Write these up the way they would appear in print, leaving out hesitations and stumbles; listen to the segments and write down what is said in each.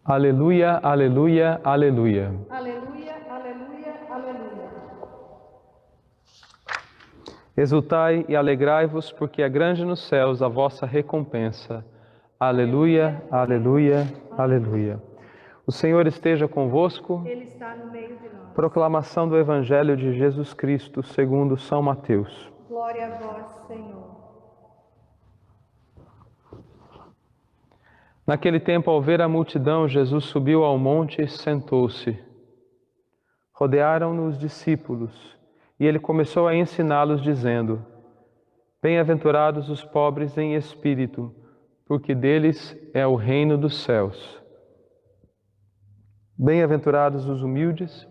Aleluia, aleluia, aleluia. Aleluia, aleluia, aleluia. Exultai e alegrai-vos, porque é grande nos céus a vossa recompensa. Aleluia, aleluia, aleluia. O Senhor esteja convosco. Ele está no meio de nós. Proclamação do Evangelho de Jesus Cristo, segundo São Mateus. Glória a vós, Senhor. Naquele tempo, ao ver a multidão, Jesus subiu ao monte e sentou-se. Rodearam-no os discípulos, e ele começou a ensiná-los, dizendo: Bem-aventurados os pobres em espírito, porque deles é o reino dos céus. Bem-aventurados os humildes,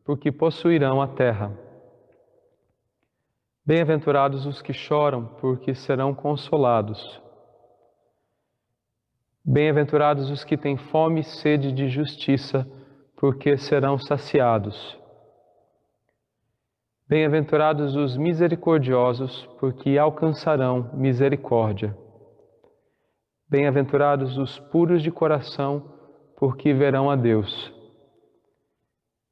porque possuirão a terra. Bem-aventurados os que choram, porque serão consolados. Bem-aventurados os que têm fome e sede de justiça, porque serão saciados. Bem-aventurados os misericordiosos, porque alcançarão misericórdia. Bem-aventurados os puros de coração, porque verão a Deus.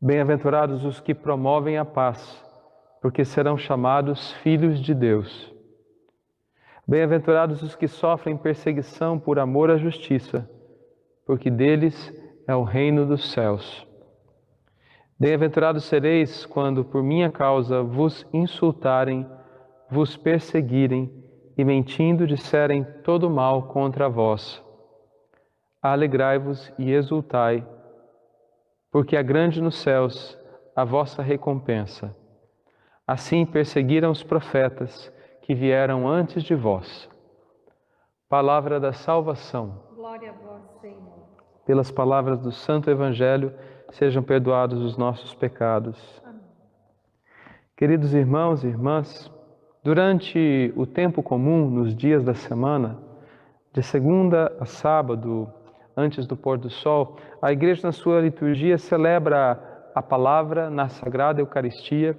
Bem-aventurados os que promovem a paz, porque serão chamados filhos de Deus. Bem-aventurados os que sofrem perseguição por amor à justiça, porque deles é o reino dos céus. Bem-aventurados sereis quando por minha causa vos insultarem, vos perseguirem e mentindo disserem todo mal contra vós. Alegrai-vos e exultai, porque é grande nos céus a vossa recompensa. Assim perseguiram os profetas que vieram antes de vós. Palavra da salvação. Glória a vós, Senhor. Pelas palavras do Santo Evangelho, sejam perdoados os nossos pecados. Amém. Queridos irmãos e irmãs, durante o tempo comum, nos dias da semana, de segunda a sábado, antes do pôr do sol, a Igreja na sua liturgia celebra a palavra na Sagrada Eucaristia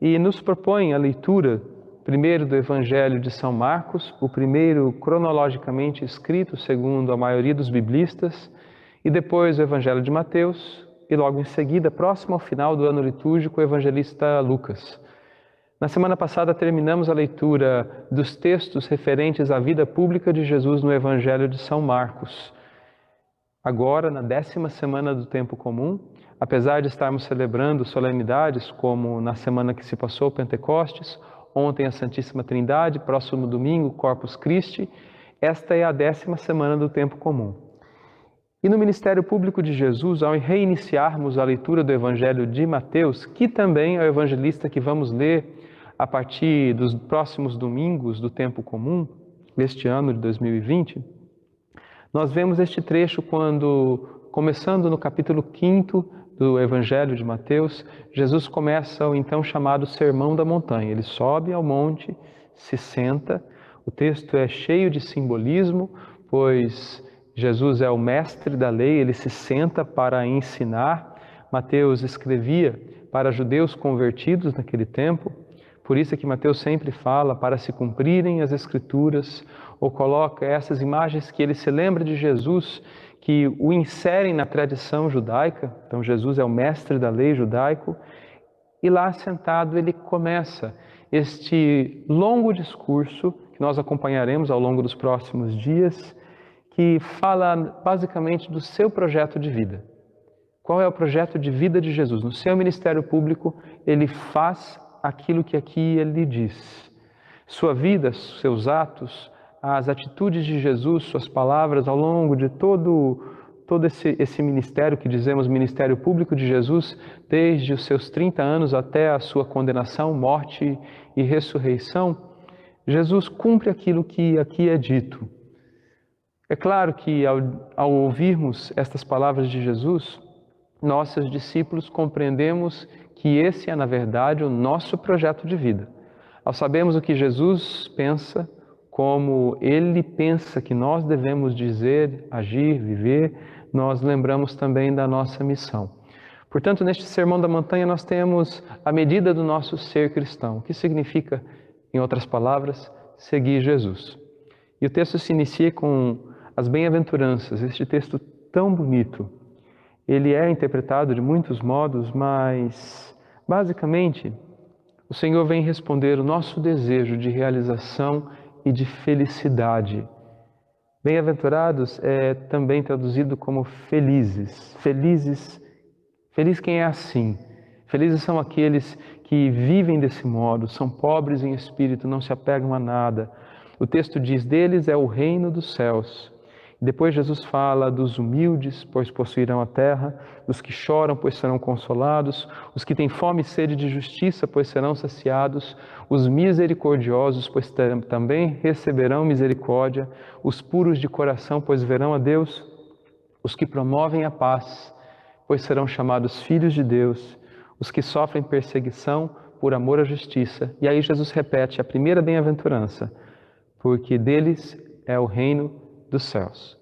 e nos propõe a leitura primeiro do Evangelho de São Marcos, o primeiro cronologicamente escrito segundo a maioria dos biblistas, e depois o Evangelho de Mateus, e logo em seguida, próximo ao final do ano litúrgico, o evangelista Lucas. Na semana passada terminamos a leitura dos textos referentes à vida pública de Jesus no Evangelho de São Marcos. Agora, na 10ª semana do tempo comum, apesar de estarmos celebrando solenidades como na semana que se passou, Pentecostes, ontem a Santíssima Trindade, próximo domingo, Corpus Christi, esta é a 10ª semana do tempo comum. E no ministério público de Jesus, ao reiniciarmos a leitura do Evangelho de Mateus, que também é o evangelista que vamos ler a partir dos próximos domingos do tempo comum, deste ano de 2020, nós vemos este trecho quando, começando no capítulo 5º do Evangelho de Mateus, Jesus começa o então chamado Sermão da Montanha. Ele sobe ao monte, se senta, o texto é cheio de simbolismo, pois Jesus é o mestre da lei, ele se senta para ensinar. Mateus escrevia para judeus convertidos naquele tempo, por isso é que Mateus sempre fala para se cumprirem as Escrituras, ou coloca essas imagens que ele se lembra de Jesus, que o inserem na tradição judaica. Então Jesus é o mestre da lei judaico, e lá sentado ele começa este longo discurso que nós acompanharemos ao longo dos próximos dias, que fala basicamente do seu projeto de vida. Qual é o projeto de vida de Jesus? No seu ministério público, ele faz aquilo que aqui ele diz. Sua vida, seus atos, as atitudes de Jesus, suas palavras ao longo de todo esse ministério que dizemos ministério público de Jesus, desde os seus 30 anos até a sua condenação, morte e ressurreição, Jesus cumpre aquilo que aqui é dito. É claro que ao ouvirmos estas palavras de Jesus, nós, seus discípulos, compreendemos que esse é, na verdade, o nosso projeto de vida. Ao sabermos o que Jesus pensa, como Ele pensa que nós devemos dizer, agir, viver, nós lembramos também da nossa missão. Portanto, neste Sermão da Montanha nós temos a medida do nosso ser cristão, o que significa, em outras palavras, seguir Jesus. E o texto se inicia com as bem-aventuranças, este texto tão bonito. Ele é interpretado de muitos modos, mas basicamente o Senhor vem responder o nosso desejo de realização e de felicidade. Bem-aventurados é também traduzido como felizes. Feliz quem é assim. Felizes são aqueles que vivem desse modo, são pobres em espírito, não se apegam a nada. O texto diz, deles é o reino dos céus. Depois Jesus fala dos humildes, pois possuirão a terra, dos que choram, pois serão consolados, os que têm fome e sede de justiça, pois serão saciados, os misericordiosos, pois também receberão misericórdia, os puros de coração, pois verão a Deus, os que promovem a paz, pois serão chamados filhos de Deus, os que sofrem perseguição por amor à justiça. E aí Jesus repete a primeira bem-aventurança, porque deles é o reino dos céus.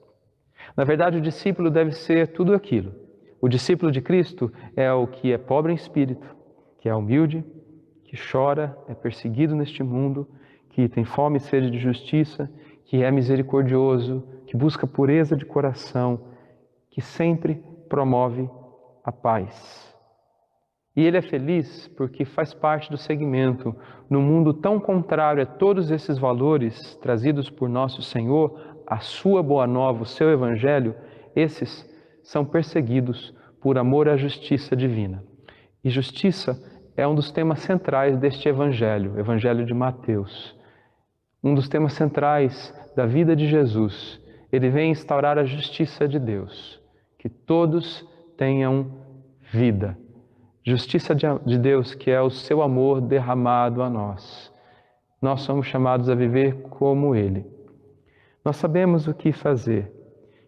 Na verdade, o discípulo deve ser tudo aquilo. O discípulo de Cristo é o que é pobre em espírito, que é humilde, que chora, é perseguido neste mundo, que tem fome e sede de justiça, que é misericordioso, que busca pureza de coração, que sempre promove a paz. E ele é feliz porque faz parte do segmento, num mundo tão contrário a todos esses valores trazidos por nosso Senhor, a sua boa nova, o seu evangelho, esses são perseguidos por amor à justiça divina. E justiça é um dos temas centrais deste evangelho, evangelho de Mateus. Um dos temas centrais da vida de Jesus. Ele vem instaurar a justiça de Deus, que todos tenham vida. Justiça de Deus, que é o seu amor derramado a nós. Nós somos chamados a viver como Ele. Nós sabemos o que fazer.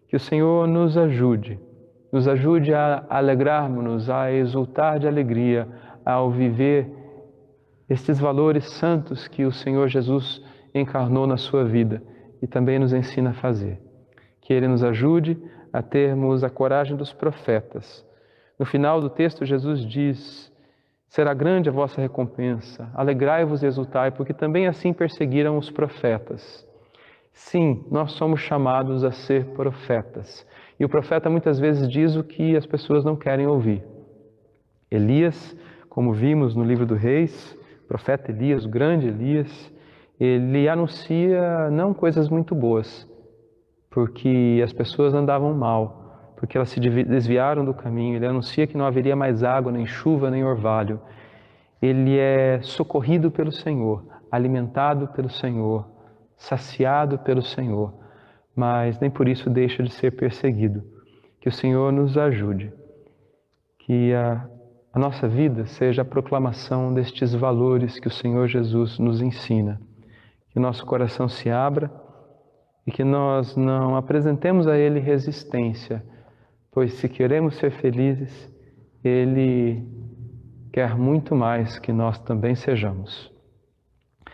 Que o Senhor nos ajude a alegrarmos-nos, a exultar de alegria ao viver estes valores santos que o Senhor Jesus encarnou na sua vida e também nos ensina a fazer. Que Ele nos ajude a termos a coragem dos profetas. No final do texto, Jesus diz, será grande a vossa recompensa, alegrai-vos e exultai, porque também assim perseguiram os profetas. Sim, nós somos chamados a ser profetas. E o profeta muitas vezes diz o que as pessoas não querem ouvir. Elias, como vimos no livro do Reis, o profeta Elias, o grande Elias, ele anuncia não coisas muito boas, porque as pessoas andavam mal, porque elas se desviaram do caminho. Ele anuncia que não haveria mais água, nem chuva, nem orvalho. Ele é socorrido pelo Senhor, alimentado pelo Senhor, saciado pelo Senhor, mas nem por isso deixa de ser perseguido. Que o Senhor nos ajude, que a nossa vida seja a proclamação destes valores que o Senhor Jesus nos ensina. Que o nosso coração se abra e que nós não apresentemos a Ele resistência, pois se queremos ser felizes, Ele quer muito mais que nós também sejamos.